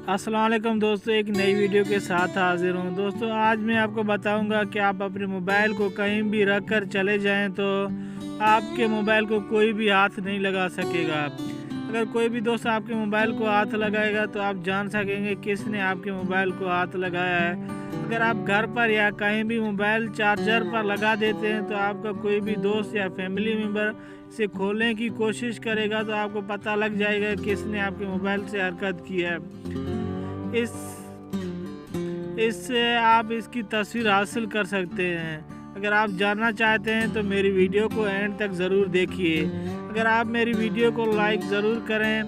अस्सलाम वालेकुम दोस्तों, एक नई वीडियो के साथ हाजिर हूँ। दोस्तों आज मैं आपको बताऊंगा कि आप अपने मोबाइल को कहीं भी रख कर चले जाएं तो आपके मोबाइल को कोई भी हाथ नहीं लगा सकेगा। अगर कोई भी दोस्त आपके मोबाइल को हाथ लगाएगा तो आप जान सकेंगे किसने आपके मोबाइल को हाथ लगाया है। अगर आप घर पर या कहीं भी मोबाइल चार्जर पर लगा देते हैं तो आपका कोई भी दोस्त या फैमिली मेम्बर इसे खोलने की कोशिश करेगा तो आपको पता लग जाएगा किसने आपके मोबाइल से हरकत की है। इससे आप इसकी तस्वीर हासिल कर सकते हैं। अगर आप जानना चाहते हैं तो मेरी वीडियो को एंड तक ज़रूर देखिए। अगर आप मेरी वीडियो को लाइक ज़रूर करें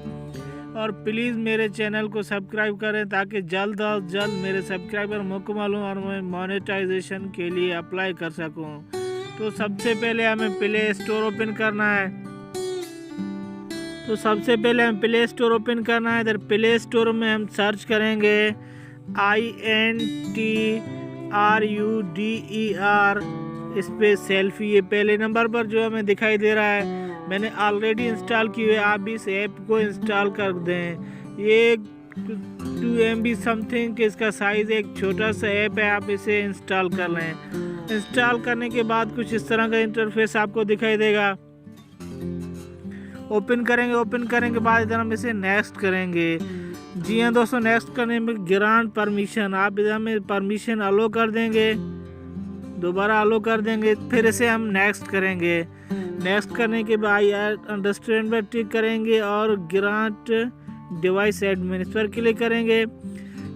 और प्लीज़ मेरे चैनल को सब्सक्राइब करें ताकि जल्द अज जल्द मेरे सब्सक्राइबर मुकम्मल हों और मैं मोनेटाइजेशन के लिए अप्लाई कर सकूं। तो सबसे पहले हमें प्ले स्टोर ओपन करना है। इधर प्ले स्टोर में हम सर्च करेंगे INTRUDER स्पेस सेल्फी। ये पहले नंबर पर जो हमें दिखाई दे रहा है मैंने ऑलरेडी इंस्टॉल की हुई है। आप भी इस ऐप को इंस्टॉल कर दें। ये 2 MB समथिंग के इसका साइज़, एक छोटा सा ऐप है, आप इसे इंस्टॉल कर लें। इंस्टॉल करने के बाद कुछ इस तरह का इंटरफेस आपको दिखाई देगा। ओपन करने के बाद इधर हम इसे नेक्स्ट करेंगे। जी हाँ दोस्तों, नेक्स्ट करने में ग्रांट परमिशन, आप इधर में परमिशन अलो कर देंगे, दोबारा अलो कर देंगे, फिर इसे हम नेक्स्ट करेंगे। नेक्स्ट करने के बाद अंडरस्टैंड पर टिक करेंगे और ग्रांट डिवाइस एडमिन इस पर क्लिक करेंगे।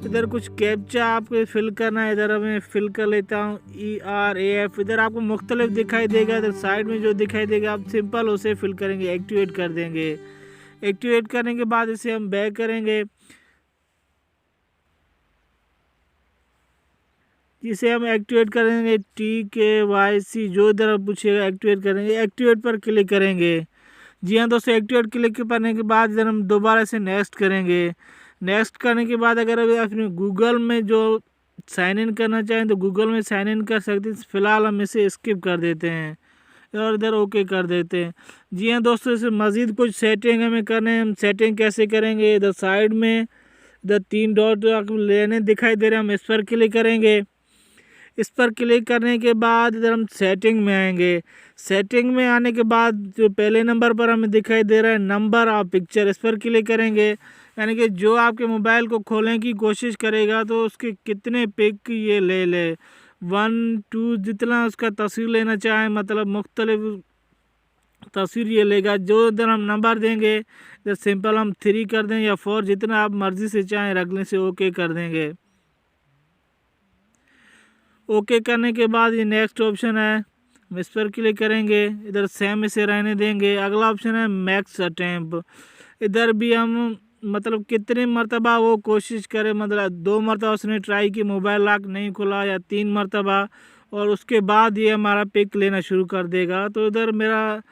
इधर कुछ कैप्चा आपको फिल करना है, इधर मैं फिल कर लेता हूँ ERAF। इधर आपको मुख्तलिफ दिखाई देगा, इधर साइड में जो दिखाई देगा आप सिंपल उसे फिल करेंगे, एक्टिवेट कर देंगे। एक्टिवेट करने के बाद इसे हम बैक करेंगे, जिसे हम एक्टिवेट करेंगे TKYC जो इधर पूछेगा एक्टिवेट करेंगे। एक्टिवेट पर क्लिक करेंगे। जी हाँ दोस्तों, एक्टिवेट क्लिक करने के बाद इधर हम दोबारा से नेक्स्ट करेंगे। नेक्स्ट करने के बाद अगर अभी अपने गूगल में जो साइन इन करना चाहें तो गूगल में साइन इन कर सकते हैं। फ़िलहाल हम इसे स्किप कर देते हैं और इधर ओके कर देते हैं। जी हाँ दोस्तों, इसे मज़ीद कुछ सेटिंग हमें करने हैं। हम सेटिंग कैसे करेंगे, इधर साइड में इधर 3 डॉट आपको लेने दिखाई दे रहे हैं, हम इस पर क्लिक करेंगे। इस पर क्लिक करने के बाद इधर हम सेटिंग में आएंगे। सेटिंग में आने के बाद जो पहले नंबर पर हमें दिखाई दे रहा है नंबर और पिक्चर, इस पर क्लिक करेंगे। यानी कि जो आपके मोबाइल को खोलने की कोशिश करेगा तो उसके कितने पिक ये ले 1 2 जितना उसका तस्वीर लेना चाहें, मतलब मुख्तलिफ तस्वीर ये लेगा। जो इधर हम नंबर देंगे, इधर सिंपल हम 3 कर दें या 4, जितना आप मर्ज़ी से चाहें रखने से ओके कर देंगे। ओके करने के बाद ये नेक्स्ट ऑप्शन है, हम इस पर क्लिक करेंगे। इधर सेम इसे रहने देंगे। अगला ऑप्शन है मैक्स अटेम्प्ट। इधर भी हम मतलब कितनी मरतबा वो कोशिश करे, मतलब 2 मरतबा उसने ट्राई की, मोबाइल लॉक नहीं खुला, या 3 मरतबा, और उसके बाद ये हमारा पिक लेना शुरू कर देगा। तो इधर मेरा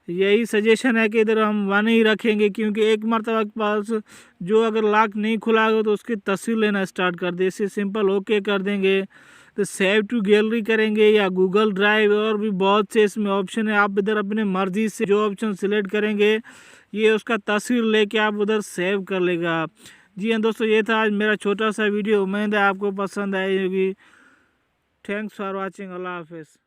यही सजेशन है कि इधर हम 1 ही रखेंगे, क्योंकि एक मरतबा के पास जो अगर लॉक नहीं खुला हो तो उसकी तस्वीर लेना स्टार्ट कर दे। इसे सिंपल ओके कर देंगे। तो सेव टू गैलरी करेंगे या गूगल ड्राइव, और भी बहुत से इसमें ऑप्शन है। आप इधर अपने मर्ज़ी से जो ऑप्शन सिलेक्ट करेंगे ये उसका तस्वीर लेके आप उधर सेव कर लेगा। जी हाँ दोस्तों, ये था आज मेरा छोटा सा वीडियो। उम्मीद है आपको पसंद आई होगी। Thanks for watching. अल्लाह हाफिज़।